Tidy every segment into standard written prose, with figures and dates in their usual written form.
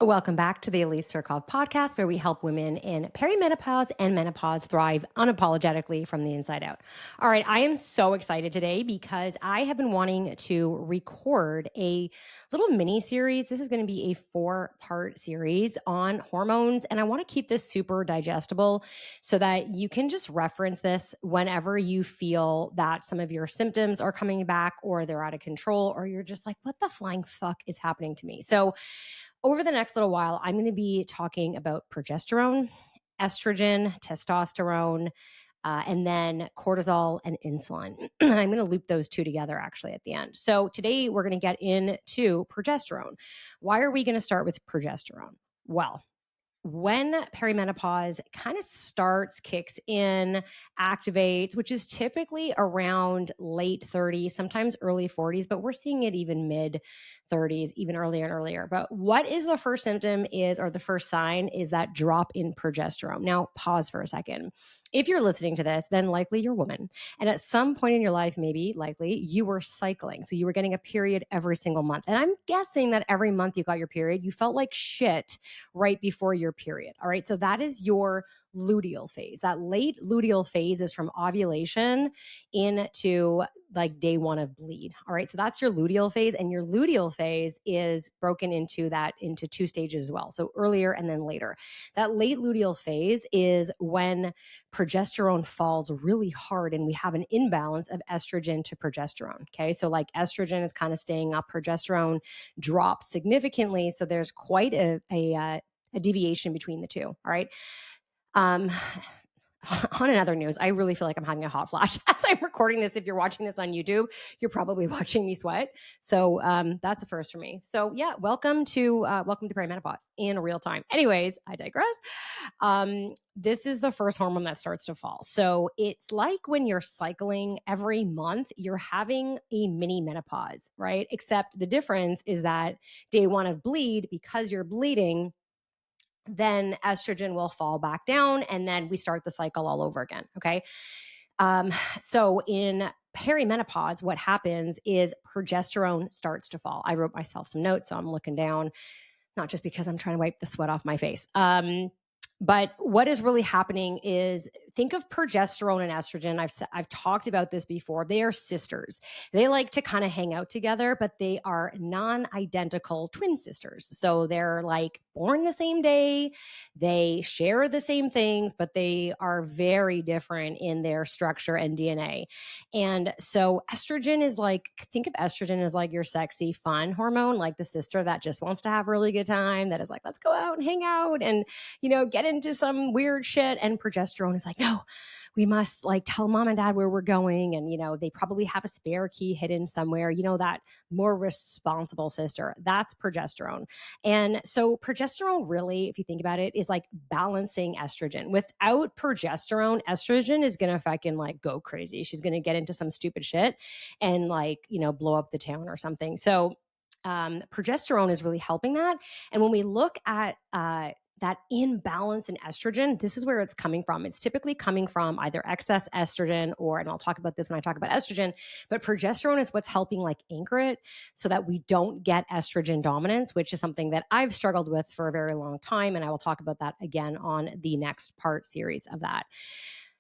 Welcome back to the Elise podcast, where we help women in perimenopause and menopause thrive unapologetically from the inside out. All right, I am so excited today because I have been wanting to record a little mini series. This is going to be a 4-part series on hormones, and I want to keep this super digestible so that you can just reference this whenever you feel that some of your symptoms are coming back or they're out of control, or you're just like, what the flying fuck is happening to me? So over the next little while, I'm going to be talking about progesterone, estrogen, testosterone, and then cortisol and insulin. I'm going to loop those two together actually at the end. So today we're going to get into progesterone. Why are we going to start with progesterone? Well, when perimenopause kind of starts, kicks in, activates, which is typically around late 30s, sometimes early 40s, but we're seeing it even mid 30s, even earlier and earlier. But what is the first symptom or the first sign is that drop in progesterone. Now, pause for a second. If you're listening to this, then likely you're a woman. And at some point in your life, maybe likely you were cycling. So you were getting a period every single month. And I'm guessing that every month you got your period, you felt like shit right before your period. All right. So that is your luteal phase. That late luteal phase is from ovulation into like day 1 of bleed. All right. So that's your luteal phase. And your luteal phase is broken into 2 stages as well. So earlier and then later. That late luteal phase is when progesterone falls really hard and we have an imbalance of estrogen to progesterone. Okay. So like estrogen is kind of staying up, progesterone drops significantly. So there's quite a deviation between the two. All right. On another news, I really feel like I'm having a hot flash as I'm recording this. If you're watching this on YouTube, you're probably watching me sweat. So that's a first for me. So yeah, welcome to perimenopause in real time. Anyways, I digress. This is the first hormone that starts to fall. So it's like when you're cycling every month, you're having a mini menopause, right? Except the difference is that day 1 of bleed, because you're bleeding, then estrogen will fall back down and then we start the cycle all over again. Okay. So in perimenopause, what happens is progesterone starts to fall. I wrote myself some notes, so I'm looking down, not just because I'm trying to wipe the sweat off my face. But what is really happening is, think of progesterone and estrogen. I've talked about this before. They are sisters. They like to kind of hang out together, but they are non-identical twin sisters. So they're like born the same day. They share the same things, but they are very different in their structure and DNA. And so estrogen is like, think of estrogen as like your sexy, fun hormone, like the sister that just wants to have a really good time, that is like, let's go out and hang out and, get into some weird shit. And progesterone is like, no, we must like tell mom and dad where we're going. And, they probably have a spare key hidden somewhere, that more responsible sister. That's progesterone. And so progesterone really, if you think about it, is like balancing estrogen. Without progesterone, estrogen is going to fucking like go crazy. She's going to get into some stupid shit and like, blow up the town or something. So progesterone is really helping that. And when we look at that imbalance in estrogen, this is where it's coming from. It's typically coming from either excess estrogen and I'll talk about this when I talk about estrogen, but progesterone is what's helping like anchor it so that we don't get estrogen dominance, which is something that I've struggled with for a very long time. And I will talk about that again on the next part series of that.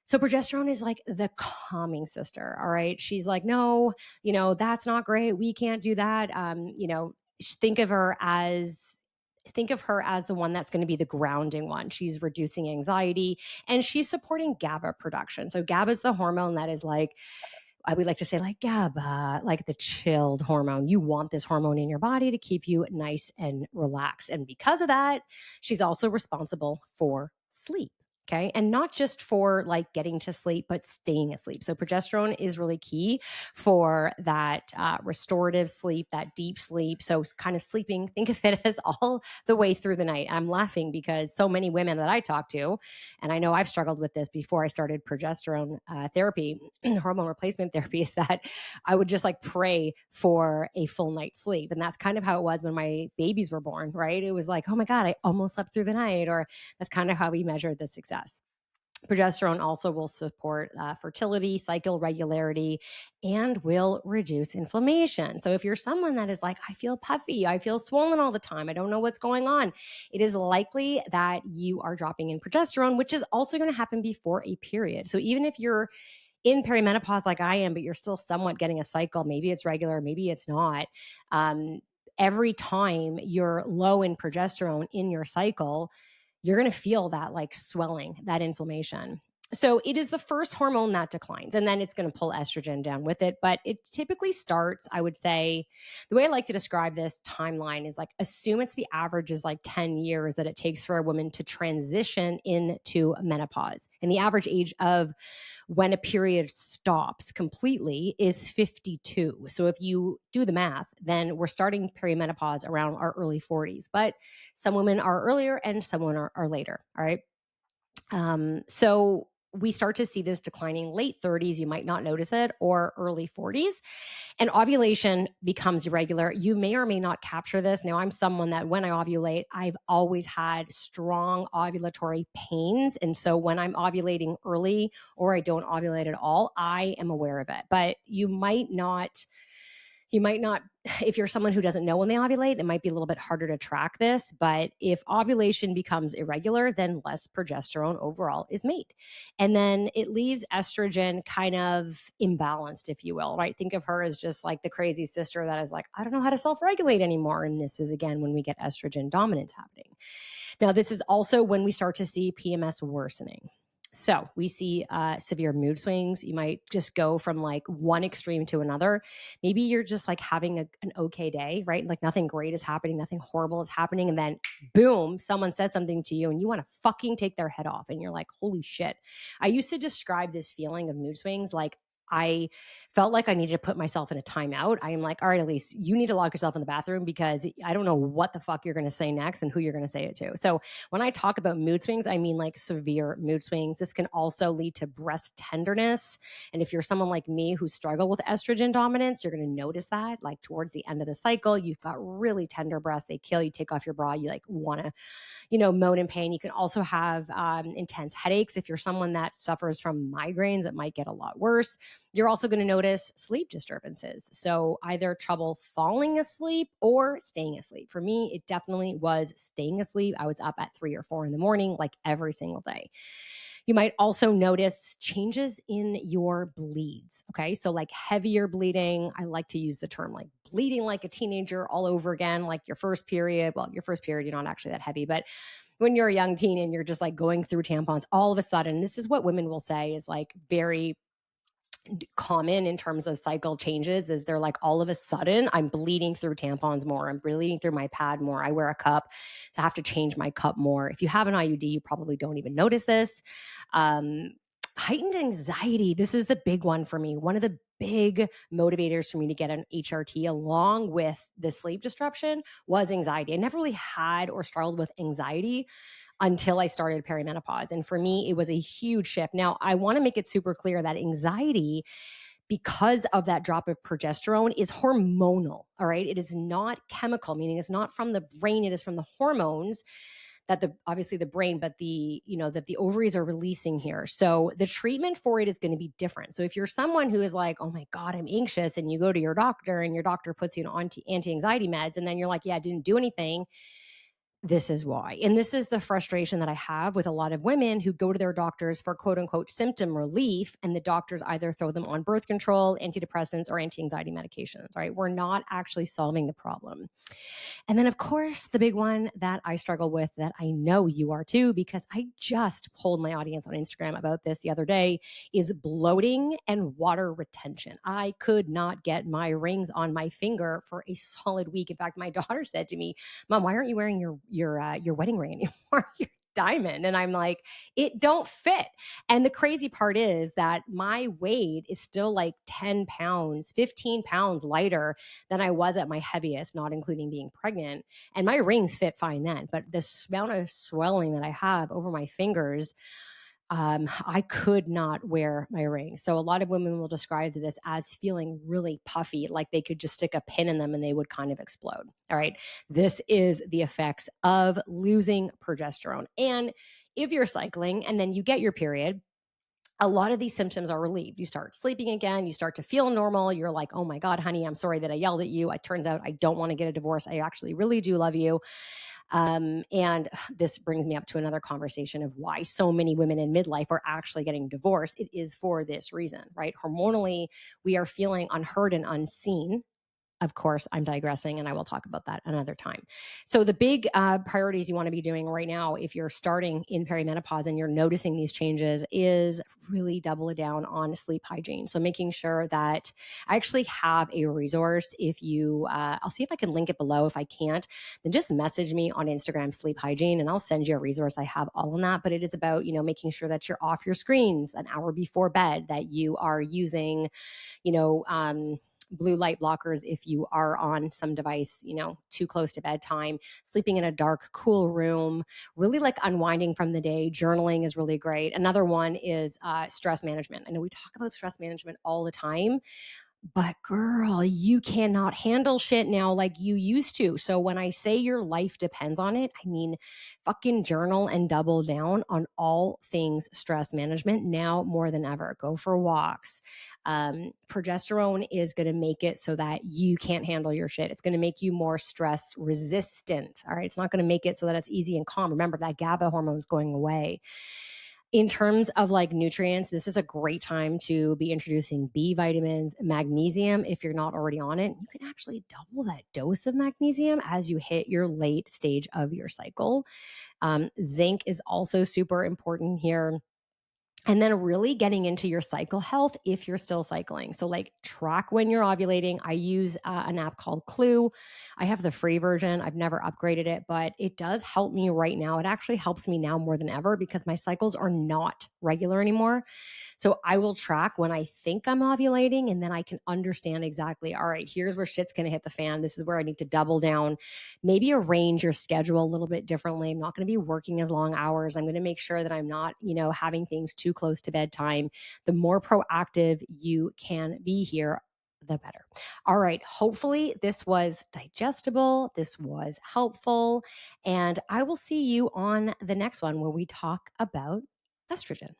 So progesterone is like the calming sister. All right. She's like, no, that's not great. We can't do that. Think of her as the one that's going to be the grounding one. She's reducing anxiety and she's supporting GABA production. So GABA is the hormone that is like, I would like to say like GABA, like the chilled hormone. You want this hormone in your body to keep you nice and relaxed. And because of that, she's also responsible for sleep. Okay. And not just for like getting to sleep, but staying asleep. So progesterone is really key for that restorative sleep, that deep sleep. So kind of sleeping, think of it as all the way through the night. I'm laughing because so many women that I talk to, and I know I've struggled with this before I started progesterone therapy, hormone replacement therapy, is that I would just like pray for a full night's sleep. And that's kind of how it was when my babies were born, right? It was like, oh my God, I almost slept through the night. Or that's kind of how we measured the success. Progesterone also will support fertility, cycle regularity, and will reduce inflammation. So, if you're someone that is like, I feel puffy, I feel swollen all the time, I don't know what's going on, it is likely that you are dropping in progesterone, which is also going to happen before a period. So, even if you're in perimenopause like I am, but you're still somewhat getting a cycle, maybe it's regular, maybe it's not. Every time you're low in progesterone in your cycle, you're going to feel that like swelling, that inflammation. So it is the first hormone that declines, and then it's going to pull estrogen down with it. But it typically starts, I would say, the way I like to describe this timeline is like, assume it's the average is like 10 years that it takes for a woman to transition into menopause. And the average age of when a period stops completely is 52. So if you do the math, then we're starting perimenopause around our early 40s. But some women are earlier and some women are later. All right. So we start to see this declining late 30s. You might not notice it, or early 40s. And ovulation becomes irregular. You may or may not capture this. Now, I'm someone that when I ovulate, I've always had strong ovulatory pains. And so when I'm ovulating early or I don't ovulate at all, I am aware of it. But you might not, if you're someone who doesn't know when they ovulate, it might be a little bit harder to track this. But if ovulation becomes irregular, then less progesterone overall is made. And then it leaves estrogen kind of imbalanced, if you will, right? Think of her as just like the crazy sister that is like, I don't know how to self-regulate anymore. And this is, again, when we get estrogen dominance happening. Now, this is also when we start to see PMS worsening. So we see severe mood swings. You might just go from like one extreme to another. Maybe you're just like having an okay day, right? Like nothing great is happening, nothing horrible is happening. And then boom, someone says something to you and you want to fucking take their head off. And you're like, holy shit. I used to describe this feeling of mood swings like I felt like I needed to put myself in a timeout. I am like, all right, Elise, you need to lock yourself in the bathroom because I don't know what the fuck you're going to say next and who you're going to say it to. So when I talk about mood swings, I mean like severe mood swings. This can also lead to breast tenderness. And if you're someone like me who struggle with estrogen dominance, you're going to notice that like towards the end of the cycle, you've got really tender breasts. They kill you, take off your bra. You like want to, moan in pain. You can also have intense headaches. If you're someone that suffers from migraines, it might get a lot worse. You're also going to notice sleep disturbances. So either trouble falling asleep or staying asleep. For me, it definitely was staying asleep. I was up at 3 or 4 in the morning, like every single day. You might also notice changes in your bleeds. Okay. So like heavier bleeding. I like to use the term like bleeding like a teenager all over again, like your first period. Well, your first period, you're not actually that heavy, but when you're a young teen and you're just like going through tampons, all of a sudden, this is what women will say is like very common in terms of cycle changes is they're like, all of a sudden I'm bleeding through tampons more. I'm bleeding through my pad more. I wear a cup, so I have to change my cup more. If you have an IUD, you probably don't even notice this. Heightened anxiety. This is the big one for me. One of the big motivators for me to get an HRT along with the sleep disruption was anxiety. I never really had or struggled with anxiety until I started perimenopause. And for me, it was a huge shift. Now, I want to make it super clear that anxiety, because of that drop of progesterone, is hormonal. All right. It is not chemical, meaning it's not from the brain. It is from the hormones that obviously the brain, but that the ovaries are releasing here. So the treatment for it is going to be different. So if you're someone who is like, oh my God, I'm anxious, and you go to your doctor and your doctor puts you on anti-anxiety meds, and then you're like, yeah, I didn't do anything. This is why. And this is the frustration that I have with a lot of women who go to their doctors for quote unquote symptom relief. And the doctors either throw them on birth control, antidepressants, or anti-anxiety medications, right? We're not actually solving the problem. And then, of course, the big one that I struggle with, that I know you are too, because I just polled my audience on Instagram about this the other day, is bloating and water retention. I could not get my rings on my finger for a solid week. In fact, my daughter said to me, Mom, why aren't you wearing your wedding ring anymore? Your diamond. And I'm like, it don't fit. And the crazy part is that my weight is still like 10 pounds, 15 pounds lighter than I was at my heaviest, not including being pregnant. And my rings fit fine then. But the amount of swelling that I have over my fingers, I could not wear my ring. So a lot of women will describe this as feeling really puffy, like they could just stick a pin in them and they would kind of explode. All right. This is the effects of losing progesterone. And if you're cycling and then you get your period, a lot of these symptoms are relieved. You start sleeping again. You start to feel normal. You're like, oh my God, honey, I'm sorry that I yelled at you. It turns out I don't want to get a divorce. I actually really do love you. And this brings me up to another conversation of why so many women in midlife are actually getting divorced. It is for this reason, right? Hormonally, we are feeling unheard and unseen. Of course, I'm digressing, and I will talk about that another time. So the big priorities you want to be doing right now, if you're starting in perimenopause and you're noticing these changes, is really double it down on sleep hygiene. So making sure that I actually have a resource. If you, I'll see if I can link it below. If I can't, then just message me on Instagram, sleep hygiene, and I'll send you a resource. I have all on that, but it is about, making sure that you're off your screens an hour before bed, that you are using, you know, blue light blockers if you are on some device, too close to bedtime, sleeping in a dark, cool room, really like unwinding from the day. Journaling is really great. Another one is stress management. I know we talk about stress management all the time, but girl, you cannot handle shit now like you used to. So when I say your life depends on it, I mean, fucking journal and double down on all things stress management now more than ever. Go for walks. Progesterone is going to make it so that you can't handle your shit. It's going to make you more stress resistant. All right. It's not going to make it so that it's easy and calm. Remember, that GABA hormone is going away. In terms of like nutrients, this is a great time to be introducing B vitamins, magnesium, if you're not already on it. You can actually double that dose of magnesium as you hit your late stage of your cycle. Zinc is also super important here. And then really getting into your cycle health if you're still cycling. So like track when you're ovulating. I use an app called Clue. I have the free version. I've never upgraded it, but it does help me right now. It actually helps me now more than ever because my cycles are not regular anymore. So I will track when I think I'm ovulating, and then I can understand exactly, all right, here's where shit's going to hit the fan. This is where I need to double down, maybe arrange your schedule a little bit differently. I'm not going to be working as long hours. I'm going to make sure that I'm not, having things too close to bedtime. The more proactive you can be here, the better. All right. Hopefully this was digestible. This was helpful. And I will see you on the next one where we talk about estrogen.